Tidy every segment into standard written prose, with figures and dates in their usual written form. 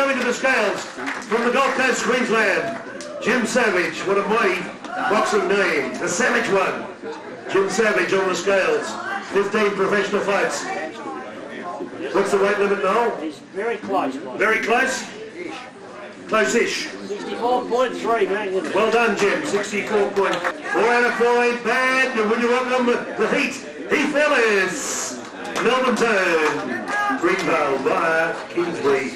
coming to the scales from the Gold Coast, Queensland. Jim Savage, what a mighty boxing name. The Savage one. Jim Savage on the scales. 15 professional fights. What's the weight limit now? He's very close. Mate. Very close? Close-ish. 64.3, man. Well done, Jim. 64 point. 4 out of 4 ain't bad. And when you welcome the Heath Ellis. Melbourne turn. Greenvale via Kingsbury.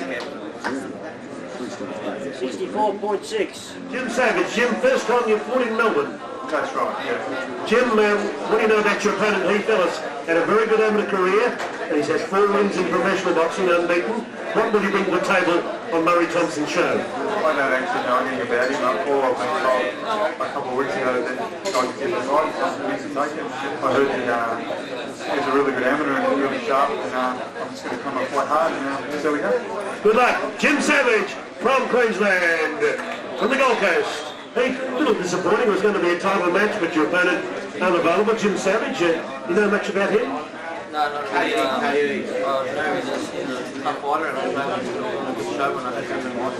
64.6. Jim Savage. Jim, first time you fought in Melbourne. That's right, yeah. Jim, what do you know about your opponent, Heath Ellis? Had a very good amateur career, and he's had 4 wins in professional boxing, unbeaten. What will you bring to the table on Murray Thompson's show? I don't actually know anything about him. All I've been told a couple of weeks ago that I could get the fight, so I heard that he's a really good amateur and really sharp, and I'm just going to come up quite hard, and so we go. Good luck. Jim Savage from Queensland, from the Gold Coast. Hey, a little disappointing. It was going to be a title match, but your opponent unavailable. Jim Savage, you know much about him? No, not really. I know he's a tough fighter, and I know he's a good show when I had him in watch.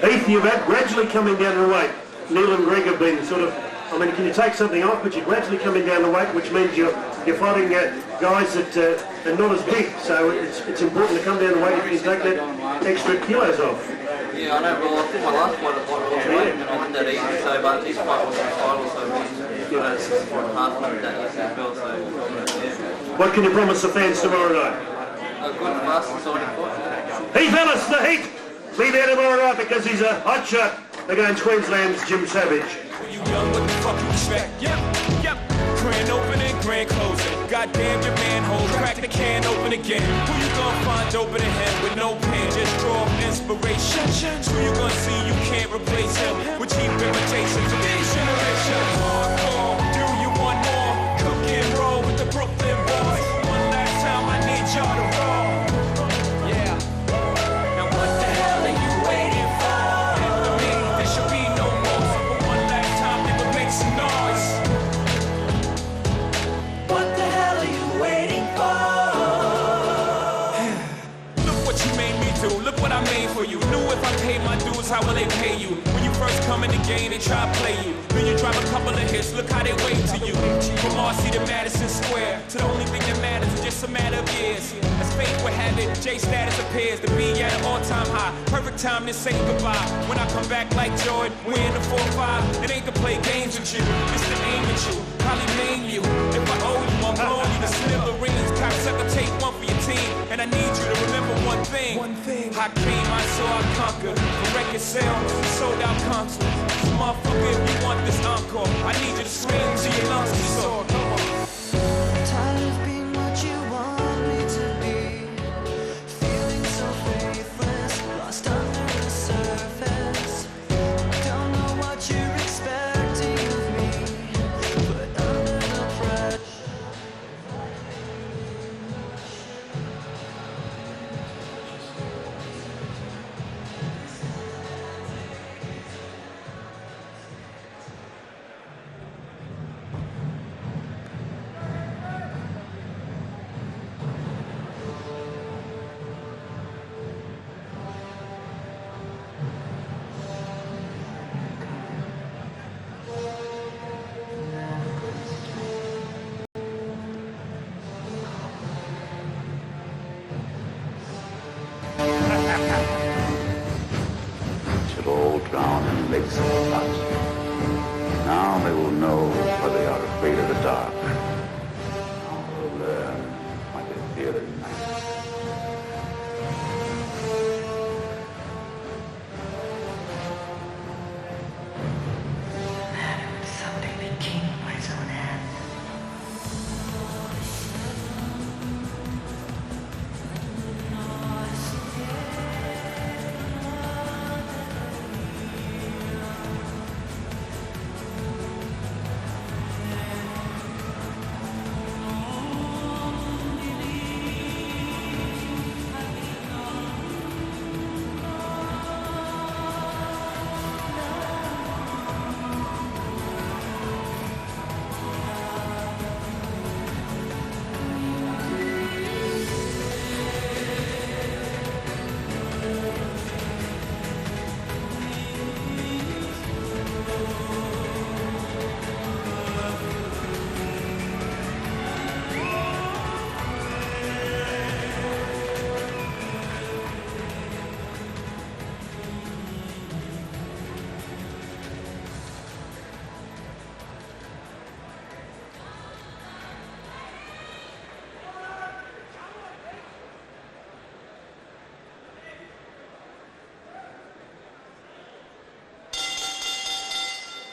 Heath, you've gradually coming down the weight. Neil and Greg have been sort of, I mean, can you take something off, but you're gradually coming down the weight, which means you're fighting guys that are not as big. So it's important to come down the weight if you can take that extra kilos off. Yeah, I know. Well, I think my last fight was weight, and I went that easy. So, but this fight was a title, so you know, it's 6.5 minutes that easy as well. So, yeah. What can you promise the fans tomorrow night? A good, fast, exciting fight. Heath Ellis, the Heat. Be there tomorrow night because he's a hot shot against Queensland's Jim Savage. You young, what the fuck you expect? Yep. Grand opening, grand closing. Goddamn your manhole, crack the can open again. Who you gonna find open to him with no pen? Just draw inspiration. Who you gonna see you can't replace him with cheap imitations of these generations? Hardcore, do you want more? Cook and roll with the Brooklyn boys. One last time, I need y'all to roll. Yeah. Now what the hell are you waiting for? After me, there should be no more. So for one last time, nigga, make some noise. What the hell are you waiting for? Look what you made me do. Look what I made for you. Knew if I paid my dues, how will they pay you? When you first come in the game, they try to play you. Then you drop a couple of hits, look how they wait to you. From RC to Madison Square, to the only thing that matters is just a matter of years. As fate would have it, J status appears to be at an all-time high. Perfect time to say goodbye. When I come back like Jordan, we in the 4-5. It ain't to play games with you, it's to aim at you. Probably maim you. If I owe you, I'm blowing you to smithereens. Cocksucker, take one for your team. And I need you to remember one thing. I came, I saw, I conquered. The record sales, sold out concerts. So motherfucker, if you want this encore, I need you to scream till your lungs are sore. Come on. Tired of being what you want me to be. Feeling so faithless, lost under the surface. Don't know what you're expecting of me, but under the pressure. Should all drown in lakes of blood. Now they will know why they are afraid of the dark. Now they will learn why they fear the night. Someday be king by his own hand.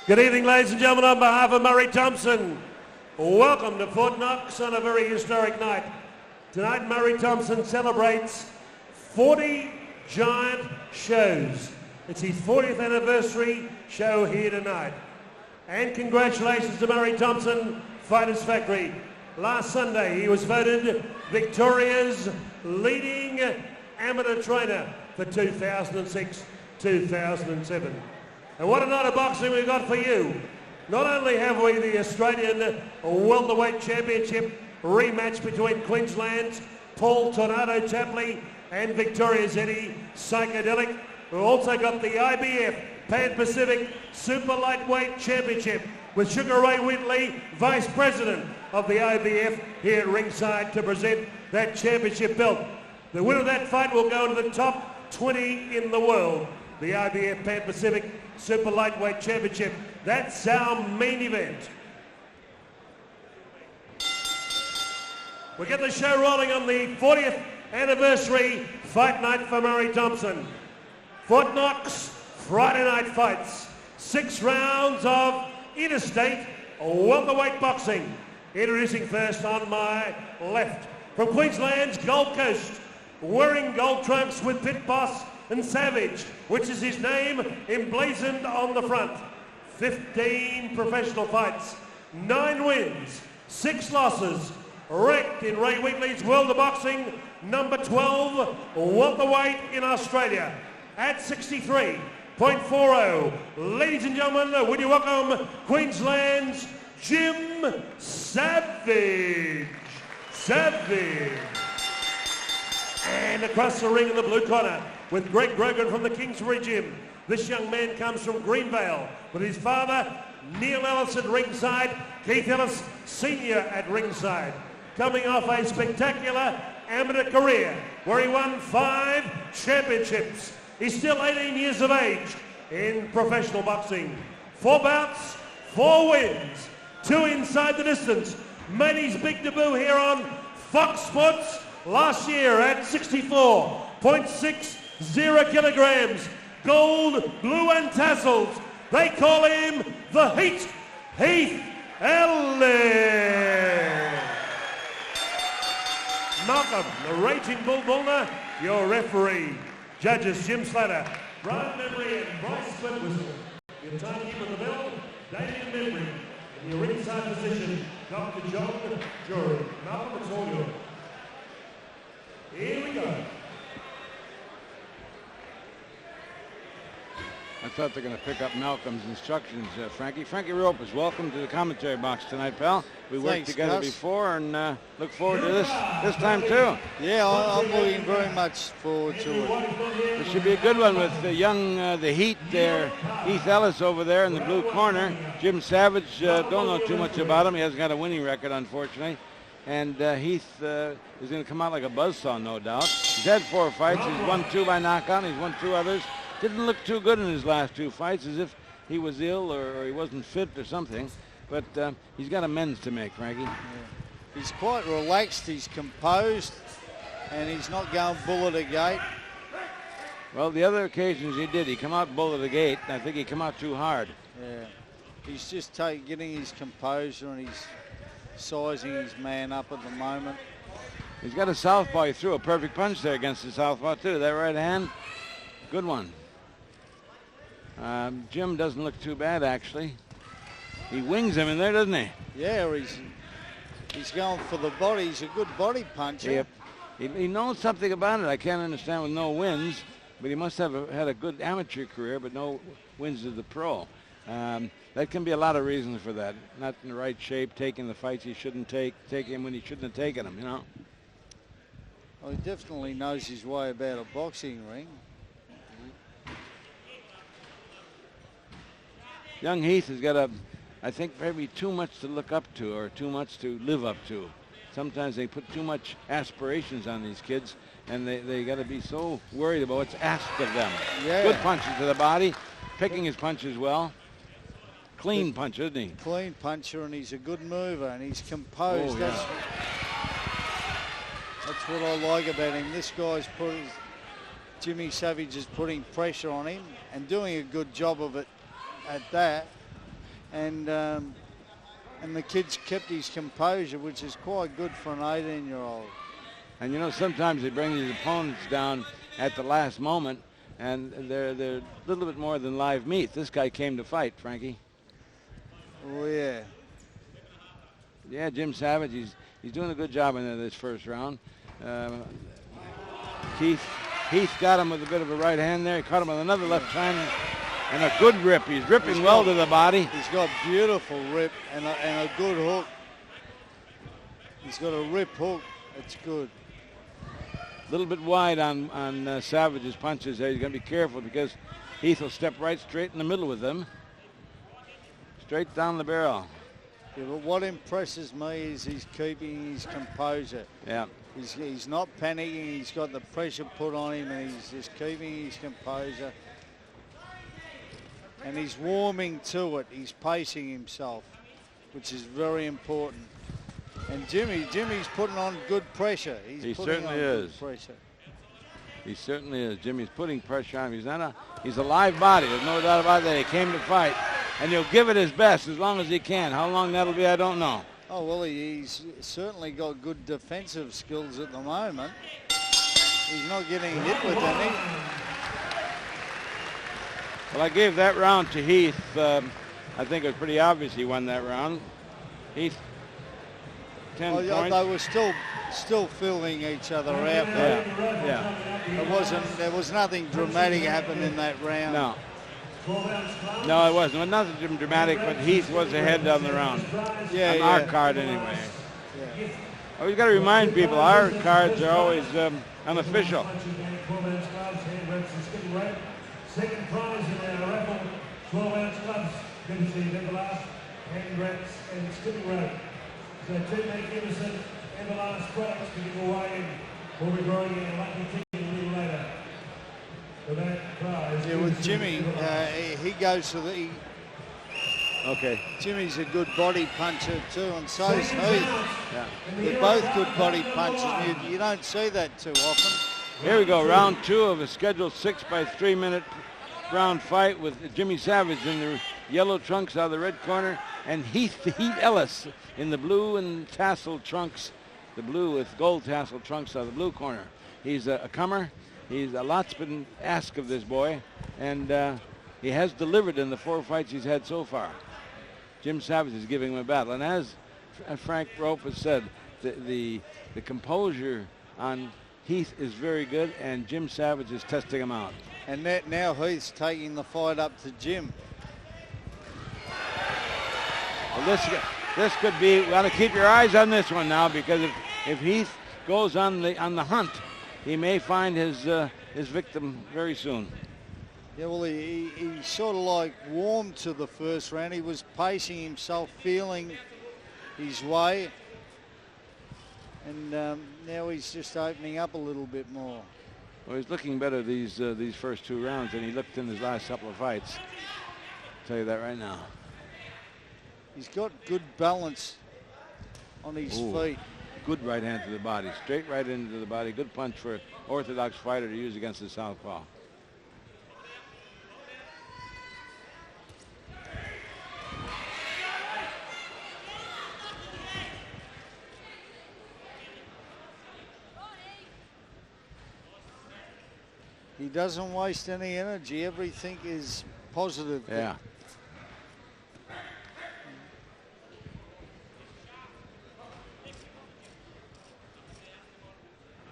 Good evening, ladies and gentlemen. On behalf of Murray Thompson, welcome to Fort Knox on a very historic night. Tonight, Murray Thompson celebrates 40 giant shows. It's his 40th anniversary show here tonight. And congratulations to Murray Thompson, Fighters Factory. Last Sunday, he was voted Victoria's leading amateur trainer for 2006-2007. And what a night of boxing we've got for you. Not only have we the Australian Welterweight Championship rematch between Queensland's Paul Tornado Tapley and Victoria's Eddie Psychedelic, we've also got the IBF Pan-Pacific Super Lightweight Championship with Sugar Ray Whitley, Vice President of the IBF, here at ringside to present that championship belt. The winner of that fight will go into the top 20 in the world. The IBF Pan-Pacific Super Lightweight Championship. That's our main event. We get the show rolling on the 40th anniversary fight night for Murray Thompson. Fort Knox, Friday night fights. 6 rounds of interstate welterweight boxing. Introducing first on my left, from Queensland's Gold Coast, wearing gold trunks with Pit Boss and Savage, which is his name emblazoned on the front. 15 professional fights, 9 wins, 6 losses, ranked in Ray Wheatley's World of Boxing number 12 welterweight in Australia at 63.40. Ladies and gentlemen, would you welcome Queensland's Jim Savage. And across the ring in the blue corner with Greg Grogan from the Kingsbury gym. This young man comes from Greenvale with his father, Neil Ellis, at ringside, Heath Ellis Sr. at ringside. Coming off a spectacular amateur career where he won 5 championships. He's still 18 years of age in professional boxing. 4 bouts, 4 wins, 2 inside the distance. Made his big debut here on Fox Sports last year at 64.60 kilograms. Gold, blue and tassels. They call him the Heat, Heath Ellis. Malcolm, the Raging Bull Bullner, your referee. Judges Jim Slater, Brian Memory and Bryce Splitwhistle. Your timekeeper of the bell, Damien Memory. In your ringside position, Dr. John Jury. Malcolm, it's all yours. Here we go. I thought they're going to pick up Malcolm's instructions, Frankie. Frankie Ropers, welcome to the commentary box tonight, pal. We worked together before and look forward to this time too. Yeah, I'm looking very much forward to it. This should be a good one with the young, the Heat there, Heath Ellis over there in the blue corner. Jim Savage, don't know too much about him. He hasn't got a winning record, unfortunately. And Heath is going to come out like a buzzsaw, no doubt. He's had 4 fights. He's won 2 by knockout. He's won 2 others. Didn't look too good in his last 2 fights, as if he was ill or he wasn't fit or something. But he's got amends to make, Frankie. Yeah. He's quite relaxed. He's composed. And he's not going bull at the gate. Well, the other occasions he did. He come out bull at the gate. And I think he come out too hard. Yeah. He's just getting his composure and he's sizing his man up at the moment. He's got a southpaw. He threw a perfect punch there against the southpaw, too. That right hand, good one. Jim doesn't look too bad, actually. He wings him in there, doesn't he? Yeah, he's going for the body. He's a good body puncher. Yep. He knows something about it. I can't understand with no wins, but he must have had a good amateur career, but no wins as the pro. That can be a lot of reasons for that. Not in the right shape, taking the fights he shouldn't take, taking him when he shouldn't have taken them, you know. Well, he definitely knows his way about a boxing ring. Young Heath has got I think maybe too much to look up to or too much to live up to. Sometimes they put too much aspirations on these kids, and they got to be so worried about what's asked of them. Yeah. Good punches to the body, picking his punches well. Clean punch, isn't he? Clean puncher, and he's a good mover, and he's composed. Oh, yeah. That's what I like about him. This guy's Jimmy Savage is putting pressure on him and doing a good job of it at that. and the kid's kept his composure, which is quite good for an 18-year-old. And you know, sometimes they bring these opponents down at the last moment, and they're a little bit more than live meat. This guy came to fight, Frankie. Oh yeah. Yeah, Jim Savage, he's doing a good job in this first round. Heath got him with a bit of a right hand there. He caught him with another left hand and a good rip. He's ripping well to the body. He's got beautiful rip and a good hook. He's got a rip hook. It's good. A little bit wide on Savage's punches there. He's going to be careful because Heath will step right straight in the middle with them. Straight down the barrel. Yeah, but what impresses me is he's keeping his composure. Yeah. He's not panicking. He's got the pressure put on him, and he's just keeping his composure. And he's warming to it. He's pacing himself, which is very important. And Jimmy's putting on good pressure. He putting certainly on is. Good pressure. He certainly is. Jimmy's putting pressure on him. He's a live body. There's no doubt about that. He came to fight, and he'll give it his best as long as he can. How long that'll be, I don't know. Oh, well, he's certainly got good defensive skills at the moment. He's not getting hit with any. Well, I gave that round to Heath. I think it was pretty obvious he won that round. Heath, 10 points. They were still filling each other out. Yeah. There was nothing dramatic happened in that round. No, it wasn't. Nothing dramatic, but Heath was ahead on the round. Yeah, on our card anyway. Yeah. Oh, you got to remind people, our cards are always unofficial. Second prize in our raffle, 12-ounce clubs, courtesy of Everlast, hand wraps and skipping rope. So two magnificent Everlast products to give away, and we'll be drawing a lucky ticket a little later. For that prize. Yeah, with Jimmy, he goes to the... Okay. Jimmy's a good body puncher too, and so is Heath. Yeah. They're both good body punchers. You don't see that too often. Here we go, round 2 of a scheduled 6 by 3 minute round fight with Jimmy Savage in the yellow trunks out of the red corner, and Heath Ellis in the blue and tassel trunks, the blue with gold tassel trunks out of the blue corner. He's a comer. A lot's been asked of this boy, and he has delivered in the 4 fights he's had so far. Jim Savage is giving him a battle, and as Frank Rope has said, the composure on Heath is very good, and Jim Savage is testing him out. And now Heath's taking the fight up to Jim. Well, this could be. We got to keep your eyes on this one now, because if Heath goes on the hunt, he may find his victim very soon. Yeah, well, he sort of like warmed to the first round. He was pacing himself, feeling his way. And now he's just opening up a little bit more. Well, he's looking better these first 2 rounds than he looked in his last couple of fights. I'll tell you that right now. He's got good balance on his feet. Good right hand to the body, straight right into the body. Good punch for an orthodox fighter to use against the southpaw. He doesn't waste any energy. Everything is positive. Yeah.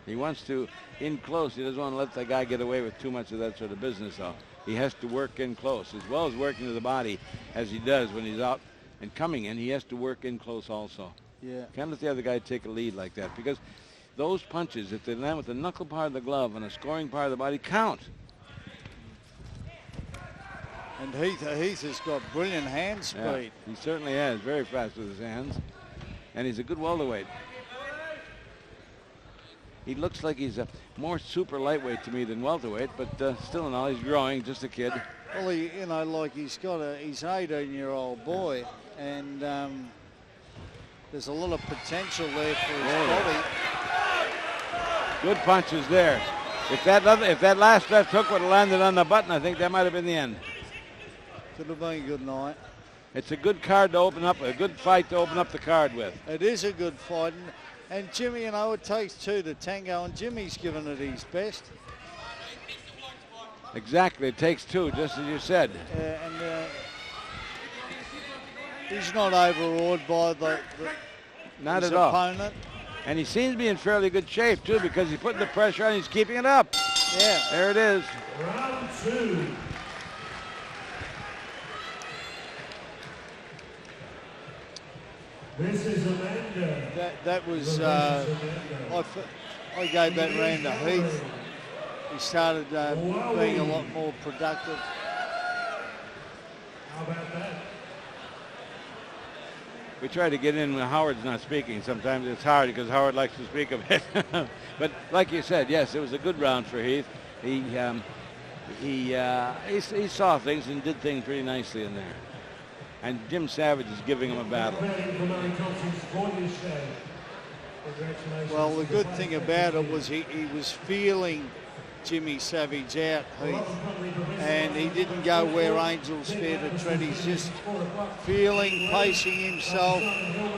He wants to in close. He doesn't want to let the guy get away with too much of that sort of business, though. He has to work in close, as well as working to the body, as he does when he's out and coming in. He has to work in close also. Yeah. Can't let the other guy take a lead like that, because those punches, if they land with the knuckle part of the glove and a scoring part of the body, count. And Heath has got brilliant hand speed. Yeah, he certainly has. Very fast with his hands. And he's a good welterweight. He looks like he's a more super lightweight to me than welterweight, but still in all, he's growing, just a kid. Well, he's an 18-year-old boy, and there's a lot of potential there for his body. Good punches there. If that last left hook would have landed on the button, I think that might have been the end. Could have been a good night. It's a good card to open up, a good fight to open up the card with. It is a good fight. And Jimmy, you know, it takes two to tango, and Jimmy's given it his best. Exactly, it takes two, just as you said. He's not overawed by Not his at all. opponent. And he seems to be in fairly good shape, too, because he's putting the pressure on, he's keeping it up. Yeah. There it is. Round 2. This is Amanda. That was, I gave that round to Heath. He started being a lot more productive. How about that? We try to get in when Howard's not speaking. Sometimes it's hard because Howard likes to speak a bit. But like you said, yes, it was a good round for Heath. He saw things and did things pretty nicely in there. And Jim Savage is giving him a battle. Well, the good thing about it was he was feeling Jimmy Savage out, Heath, and he didn't go where Angel's fair to tread. He's just feeling, pacing himself,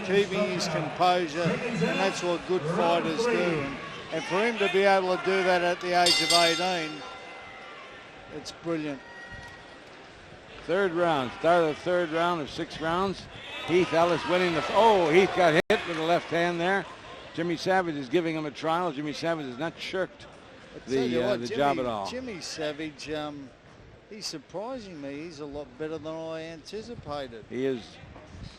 keeping his composure, and that's what good fighters do. And for him to be able to do that at the age of 18, it's brilliant. Third round, start of the third round of 6 rounds. Heath Ellis winning the, Heath got hit with the left hand there. Jimmy Savage is giving him a trial. Jimmy Savage has not shirked the job at all. Jimmy Savage, he's surprising me. He's a lot better than I anticipated. He is.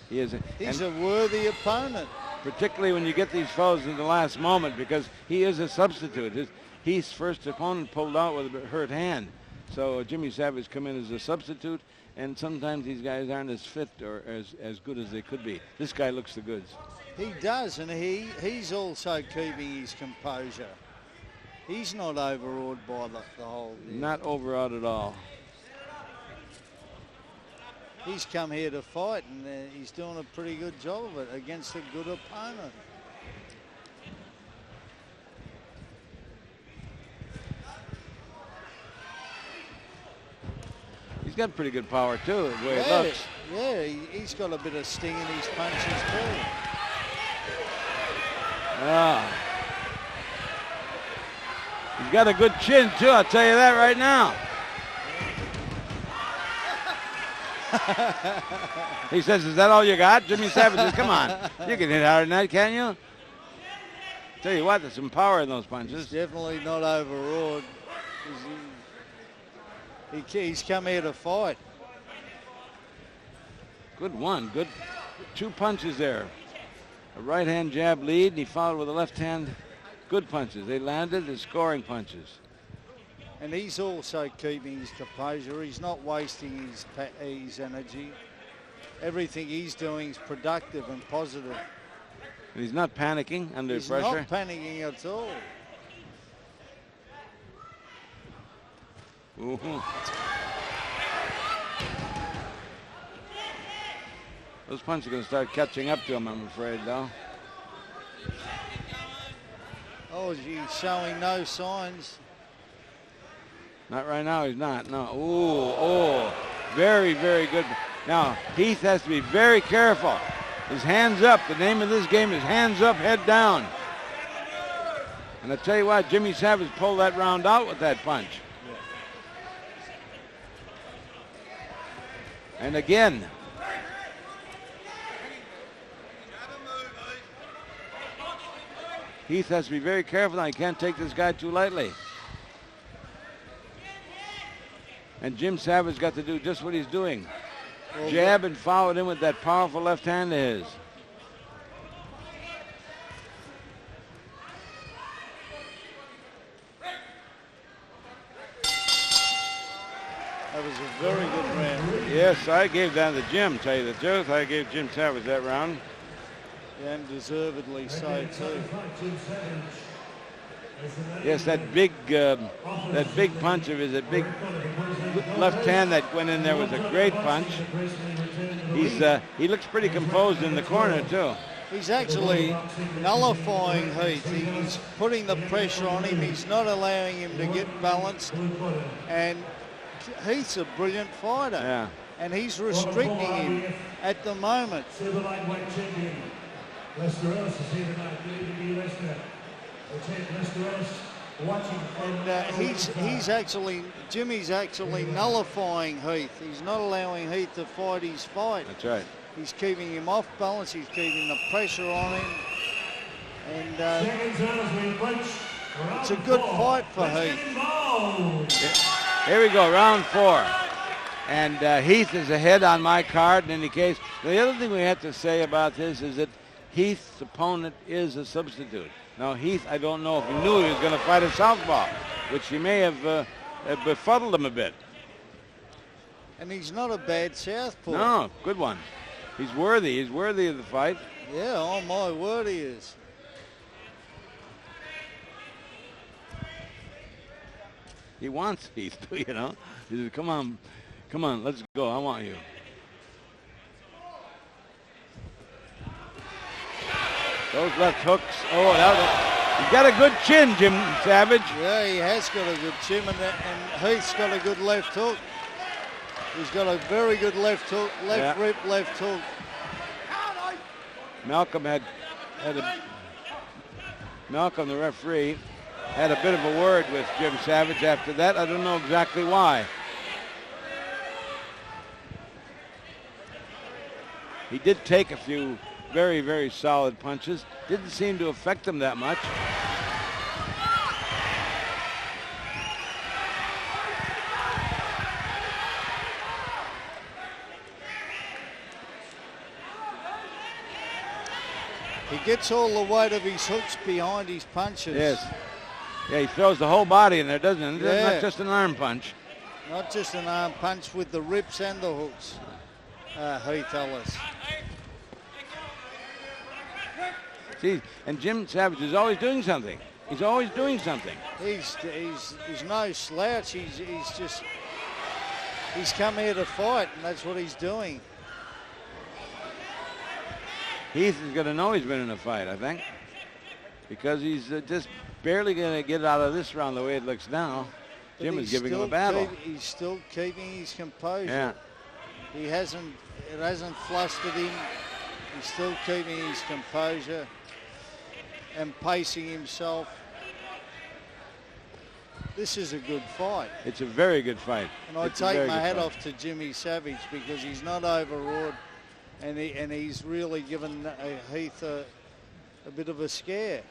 He's a worthy opponent. Particularly when you get these foes in the last moment, because he is a substitute. Heath's first opponent pulled out with a hurt hand. So Jimmy Savage come in as a substitute, and sometimes these guys aren't as fit or as good as they could be. This guy looks the goods. He does, and he's also keeping his composure. He's not overawed by the whole deal. Not overawed at all. He's come here to fight, and he's doing a pretty good job of it against a good opponent. He's got pretty good power, too, the way it looks. Yeah, he's got a bit of sting in his punches, too. He's got a good chin, too, I'll tell you that right now. He says, is that all you got? Jimmy Savage says, come on. You can hit harder than that, can't you? Tell you what, there's some power in those punches. He's definitely not overawed. He's come here to fight. Good one. Good 2 punches there. A right-hand jab lead, and he followed with a left hand. Good punches. They landed as scoring punches. And he's also keeping his composure. He's not wasting his energy. Everything he's doing is productive and positive. And he's not panicking under pressure. He's not panicking at all. Ooh. Those punches are going to start catching up to him, I'm afraid, though. Oh, he's showing no signs. Not right now, he's not, no. Ooh, very, very good. Now, Heath has to be very careful. His hands up. The name of this game is hands up, head down. And I tell you what, Jimmy Savage pulled that round out with that punch. And again. Heath has to be very careful now. He can't take this guy too lightly. And Jim Savage got to do just what he's doing. Well, jab and followed him with that powerful left hand of his. That was a very good round. Yes, I gave that to Jim, tell you the truth. I gave Jim Savage that round. And deservedly so, too. Yes, that big punch of his, that big left hand that went in there was a great punch. He looks pretty composed in the corner, too. He's actually nullifying Heath. He's putting the pressure on him. He's not allowing him to get balanced. And Heath's a brilliant fighter. Yeah. and he's restricting him at the moment. Super lightweight champion, Lester Ellis is here tonight. Good evening to you, Lester. The champ, Lester Ellis, watching from... And Jimmy's actually nullifying Heath. He's not allowing Heath to fight his fight. That's right. He's keeping him off balance. He's keeping the pressure on him. And Seconds on as we approach round it's a good 4. fight for Let's Heath. get involved. Here we go, round 4. And Heath is ahead on my card in any case. The other thing we have to say about this is that Heath's opponent is a substitute. Now, Heath, I don't know if he knew he was going to fight a southpaw, which he may have befuddled him a bit. And he's not a bad southpaw. No, good one. He's worthy. He's worthy of the fight. Yeah, oh my word, he is. He wants Heath to, you know. He says, come on, let's go. I want you. Those left hooks. Oh, he's got a good chin, Jim Savage. Yeah, he has got a good chin, and Heath's got a good left hook. He's got a very good left hook, rip, left hook. Malcolm Malcolm, the referee, had a bit of a word with Jim Savage after that. I don't know exactly why. He did take a few very, very solid punches. Didn't seem to affect him that much. He gets all the weight of his hooks behind his punches. Yes. Yeah, he throws the whole body in there, doesn't he? Yeah. Not just an arm punch. Not just an arm punch with the rips and the hooks. Heath Ellis. See, and Jim Savage is always doing something. He's always doing something. He's no slouch. He's come here to fight, and that's what he's doing. Heath is going to know he's been in a fight, I think, because he's just barely going to get out of this round the way it looks now. But Jim is he's giving him a still battle. He's still keeping his composure. Yeah. It hasn't flustered him. He's still keeping his composure and pacing himself. This is a good fight. It's a very good fight. And I take my hat off to Jimmy Savage because he's not overawed, and he's really given Heath a bit of a scare.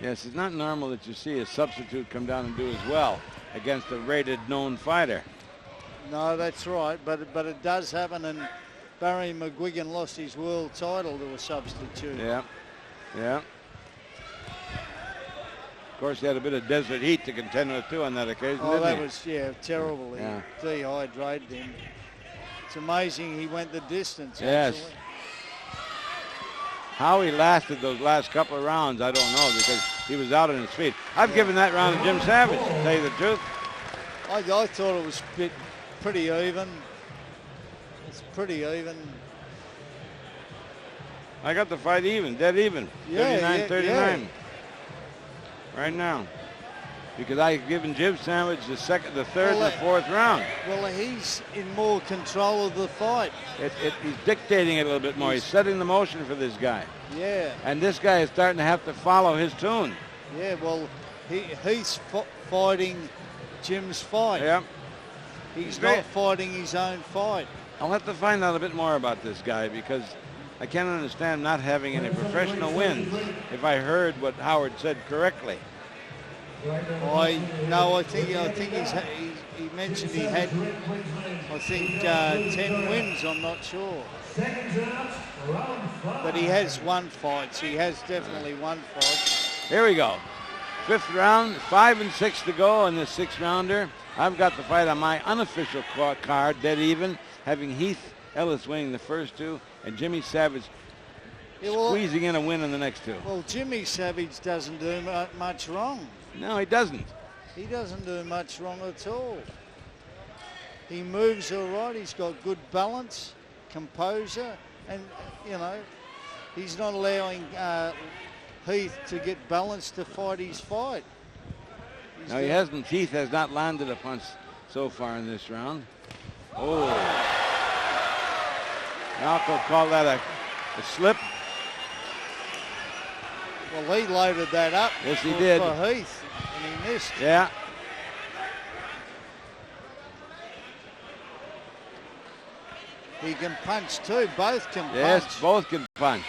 Yes, it's not normal that you see a substitute come down and do as well against a rated known fighter. No, that's right, but it does happen, and Barry McGuigan lost his world title to a substitute. Yeah, yeah. Of course, he had a bit of desert heat to contend with too on that occasion. Oh, didn't that he? was terrible. He dehydrated him. It's amazing he went the distance. Yes. Actually. How he lasted those last couple of rounds, I don't know, because he was out on his feet. I've given that round to Jim Savage, to tell you the truth. I thought it was pretty even. It's pretty even. I got the fight even, dead even, 39-39 right now. Because I've given Jim Savage the second, the third, and the fourth round. Well, he's in more control of the fight. He's dictating it a little bit more. He's setting the motion for this guy. Yeah. And this guy is starting to have to follow his tune. Yeah, well, he's fighting Jim's fight. Yeah. He's not fighting his own fight. I'll have to find out a bit more about this guy because I can't understand not having any professional wins if I heard what Howard said correctly. I think he mentioned he had, I think, 10 wins. I'm not sure. But he has won fights. He has definitely won fights. Here we go. Fifth round, 5 and 6 to go in this 6-rounder. I've got the fight on my unofficial card, dead even, having Heath Ellis winning the first two and Jimmy Savage squeezing in a win in the next two. Well, Jimmy Savage doesn't do much wrong. No, he doesn't. He doesn't do much wrong at all. He moves all right. He's got good balance, composure, and, he's not allowing Heath to get balance to fight his fight. Now he hasn't. Heath has not landed a punch so far in this round. Oh. Malcolm called that a slip. Well, he loaded that up. Yes, he did. For Heath, and he missed. Yeah. He can punch too. Both can punch. Yes, both can punch.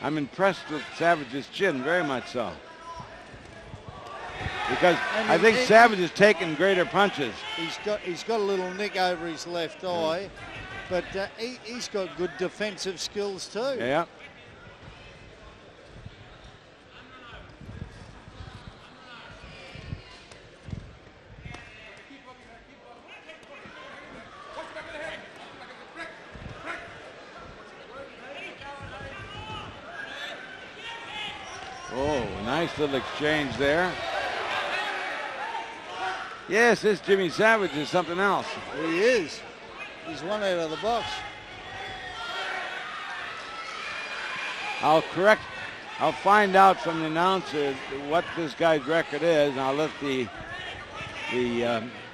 I'm impressed with Savage's chin, very much so. Because I think Savage has taken greater punches. He's got a little nick over his left eye, but he's got good defensive skills too. Yeah. Oh, nice little exchange there. Yes, this Jimmy Savage is something else. He is. He's one out of the box. I'll find out from the announcer what this guy's record is, and I'll let the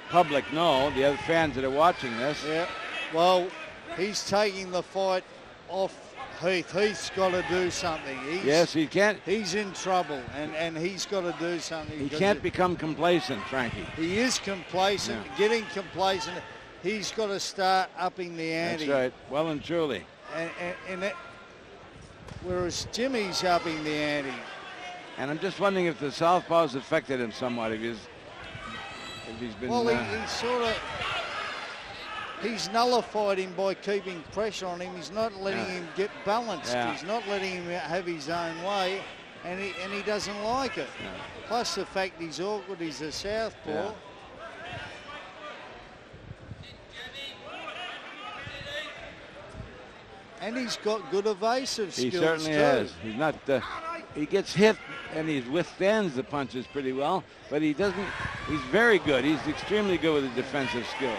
public know, the other fans that are watching this. Yeah. Well, he's taking the fight off Heath. Heath's got to do something. Yes, he can't. He's in trouble, and he's got to do something. He can't become complacent, Frankie. He is complacent, getting complacent. He's got to start upping the ante. That's right, well and truly. Whereas Jimmy's upping the ante. And I'm just wondering if the southpaw's affected him somewhat. If he's been. Well, he's nullified him by keeping pressure on him. He's not letting him get balanced. Yeah. He's not letting him have his own way, and he doesn't like it. Yeah. Plus the fact he's awkward, he's a southpaw. Yeah. And he's got good evasive skills. He certainly has. He's not. He gets hit and he withstands the punches pretty well, but he doesn't. He's very good. He's extremely good with the defensive skills.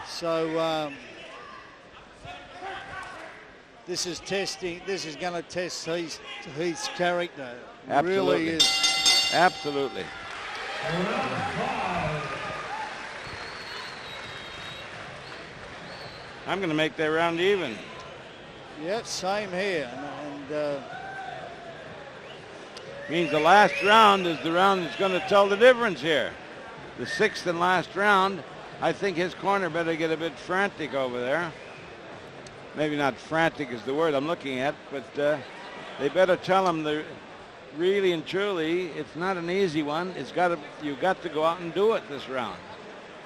So this is testing. This is going to test Heath's character. Absolutely. Really is. Absolutely. I'm going to make that round even. Yeah, same here. And means the last round is the round that's going to tell the difference here. The sixth and last round. I think his corner better get a bit frantic over there. Maybe not frantic is the word I'm looking at, but they better tell him really and truly it's not an easy one. You've got to go out and do it this round.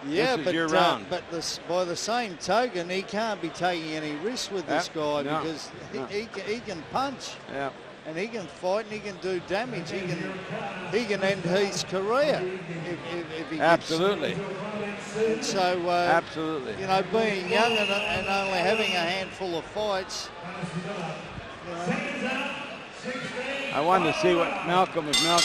Yeah, this is your round. But by the same token, he can't be taking any risks with this guy because he can punch. Yeah. And he can fight and he can do damage. He can end Heath's career if he Absolutely. And so, absolutely. You know, being young and only having a handful of fights, you know. I wanted to see what Malcolm was.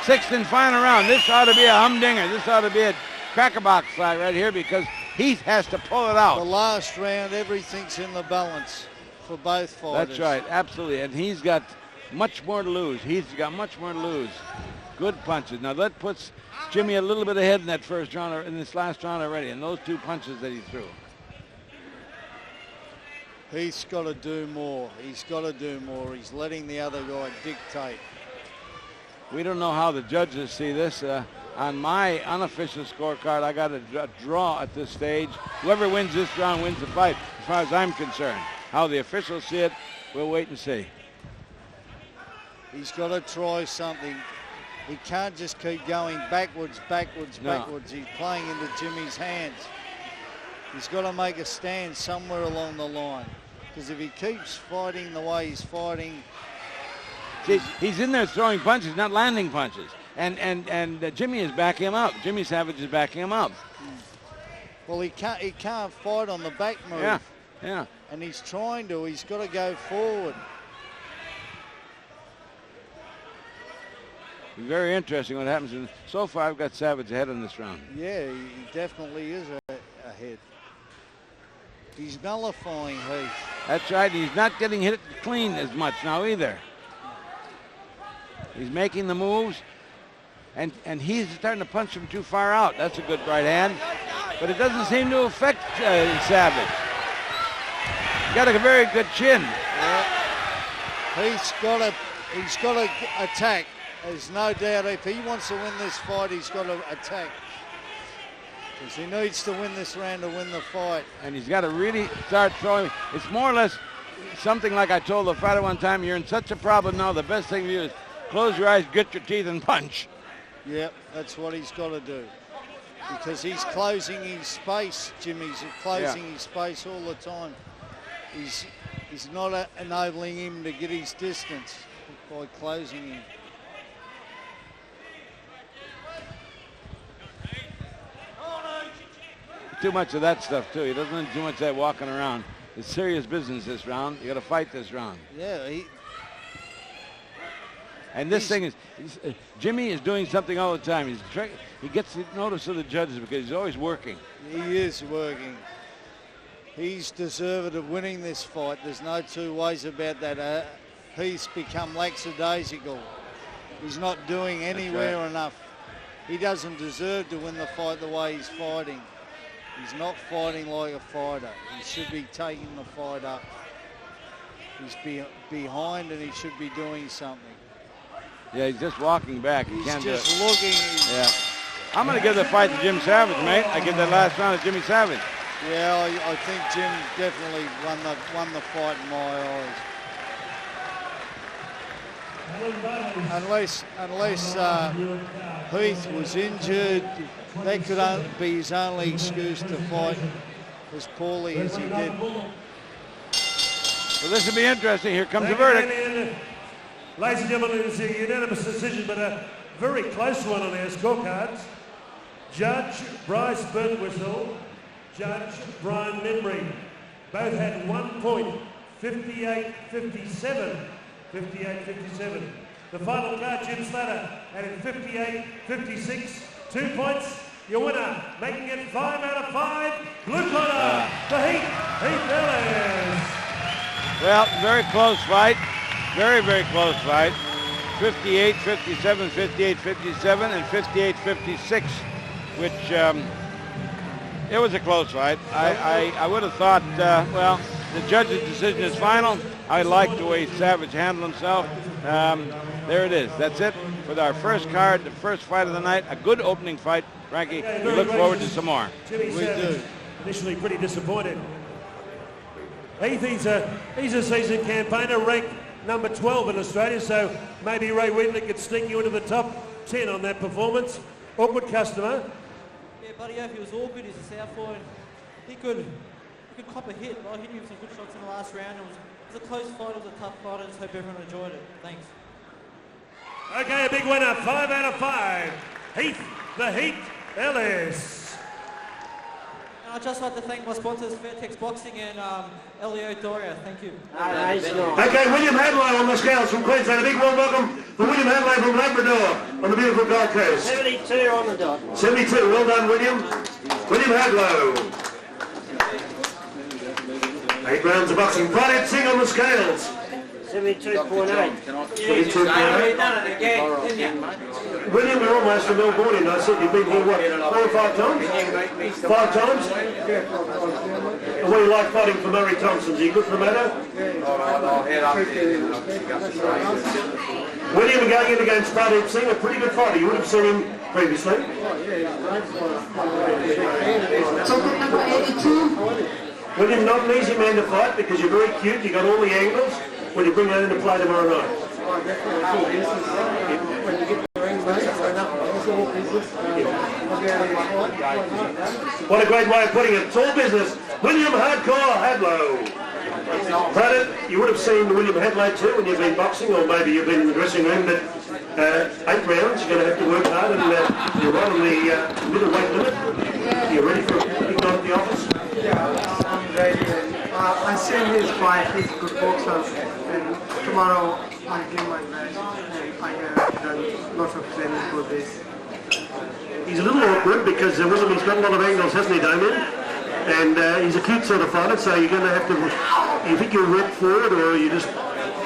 Sixth and final round. This ought to be a humdinger. This ought to be a crackerbox fight right here because Heath has to pull it out. The last round, everything's in the balance for both fighters. That's right, absolutely. And he's got much more to lose. He's got much more to lose. Good punches. Now that puts Jimmy a little bit ahead in that first round, or in this last round already, and those two punches that he threw. He's got to do more. He's got to do more. He's letting the other guy dictate. We don't know how the judges see this. On my unofficial scorecard, I got a draw at this stage. Whoever wins this round wins the fight, as far as I'm concerned. How the officials see it, we'll wait and see. He's got to try something. He can't just keep going backwards. He's playing into Jimmy's hands. He's got to make a stand somewhere along the line. Because if he keeps fighting the way he's fighting... See, he's in there throwing punches, not landing punches. And Jimmy is backing him up. Jimmy Savage is backing him up. Well, he can't fight on the back move. Yeah. And he's trying to. He's got to go forward. Very interesting what happens. And so far, I've got Savage ahead in this round. Yeah, he definitely is ahead. He's nullifying Heath. That's right. He's not getting hit clean as much now either. He's making the moves. and he's starting to punch him too far out. That's a good right hand, but it doesn't seem to affect Savage. Got a very good chin. Yeah. He's got to attack. There's no doubt if he wants to win this fight, he's got to attack. Because he needs to win this round to win the fight. And he's got to really start throwing. It's more or less something like I told the fighter one time, you're in such a problem now, the best thing to do is close your eyes, grit your teeth, and punch. Yep, that's what he's got to do. Because he's closing his space, Jimmy's closing his space all the time. He's not enabling him to get his distance by closing him. Too much of that stuff too. He doesn't do too much of that walking around. It's serious business this round. You got to fight this round. Yeah. And this thing is, Jimmy is doing something all the time. He gets the notice of the judges because he's always working. He is working. He's deserved of winning this fight. There's no two ways about that. He's become lackadaisical. He's not doing anywhere enough. He doesn't deserve to win the fight the way he's fighting. He's not fighting like a fighter. He should be taking the fight up. He's behind and he should be doing something. Yeah, he's just walking back. He He's can't just do it. looking. Yeah. I'm going to give the fight to Jim Savage, mate. I give that last round to Jimmy Savage. Yeah, I think Jim definitely won the fight in my eyes. Unless Heath was injured, that could be his only excuse to fight as poorly as he did. Well, this will be interesting. Here comes the verdict. Ladies and gentlemen, it's a unanimous decision, but a very close one on our scorecards. Judge Bryce Birtwistle, Judge Brian Membry. Both had 1 point, 58-57. 58-57. The final card, Jim Slater, had it 58-56. 2 points. Your winner, making it 5 out of 5. Blue corner, the Heath Ellis. Well, very close fight. Very, very close fight. 58-57, 58-57, and 58-56, which it was a close fight. I would have thought, well, the judge's decision is final. I like the way Savage handled himself. There it is. That's it for our first card, the first fight of the night. A good opening fight, Frankie. We look forward to some more. Jimmy Savage, initially pretty disappointed. Heath, he's a seasoned campaigner, ranked number 12 in Australia, so maybe Ray Wheatley could sneak you into the top 10 on that performance. Awkward customer. Yeah, Buddy Oaf, he was awkward. He's a southpaw, and he could cop a hit. I hit him some good shots in the last round. It was a close fight. It was a tough fight. I just hope everyone enjoyed it. Thanks. Okay, a big winner, 5 out of 5. Heath, the Heath Ellis. And I'd just like to thank my sponsors, Fairtex Boxing and Elio Doria. Thank you. Okay, William Hadlow on the scales from Queensland. A big warm welcome for William Hadlow from Labrador on the beautiful Gold Coast. 72 on the dot. 72, well done, William. William Hadlow. 8 rounds of boxing. Pradeep Singh on the scales. 72.8. 72.8. William, we're almost from Melbourne. I said you've been here, what, 4 or 5 times? 5 times? And what do you like fighting for Murray Thompson? Is he good for matter? William going in against Pradeep Singh, a pretty good fighter. You would have seen him previously. William, not an easy man to fight because you're very cute, you got all the angles. Will you bring that into play tomorrow night? What a great way of putting it. It's all business. William Hardcore Hadlow. Pradeep, you would have seen William Hadlow too when you've been boxing, or maybe you've been in the dressing room, but 8 rounds, you're going to have to work hard, and you're right on the middleweight limit. You're ready for a big night at the office? Yeah, I'm ready. I seen his fight, he's a good boxer, and tomorrow I give my best, and I have done lots of training for this. He's a little awkward because William's got a lot of angles, hasn't he, Damien? And he's a cute sort of fighter, so you're going to have to, you think you'll work for it, or you just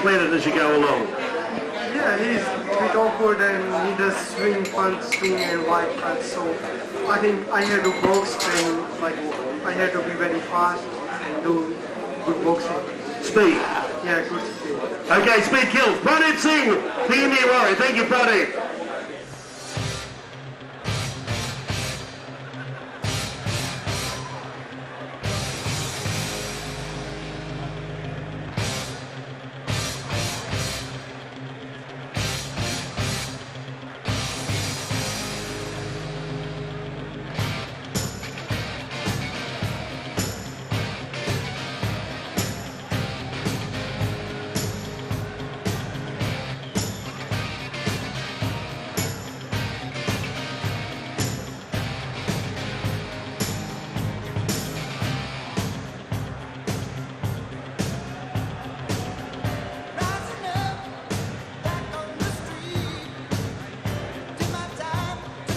plan it as you go along? Yeah, he's a bit awkward. good and he does swing punch, swing and wide punch. So I think I had to box and like I had to be very fast and do good boxing. Speed. Yeah, good speed. Okay, speed kills. Pradeep Singh, the Indian Warrior. Thank you, Pradeep.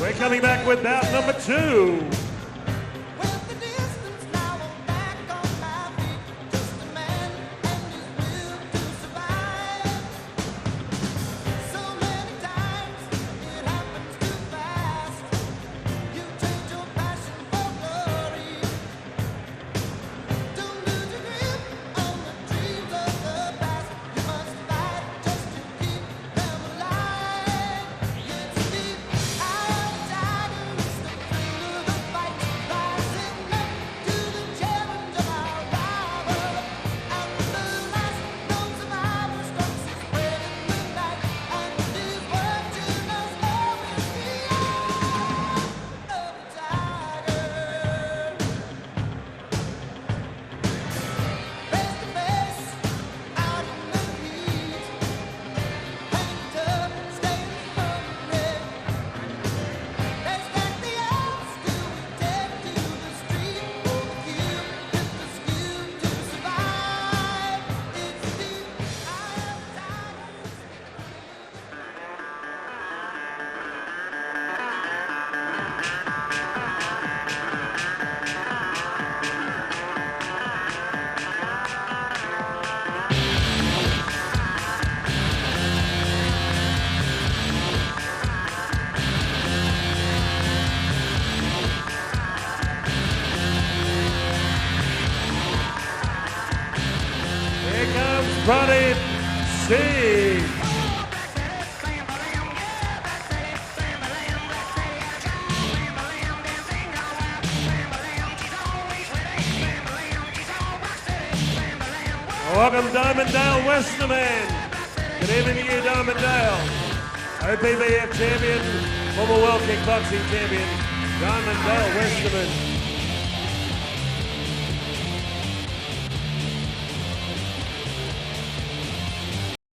We're coming back with bout number 2. Pradeep Singh. Welcome Diamondale Westerman. Good evening to you, Diamondale. OPBF champion, former world kickboxing champion, Diamondale Westerman.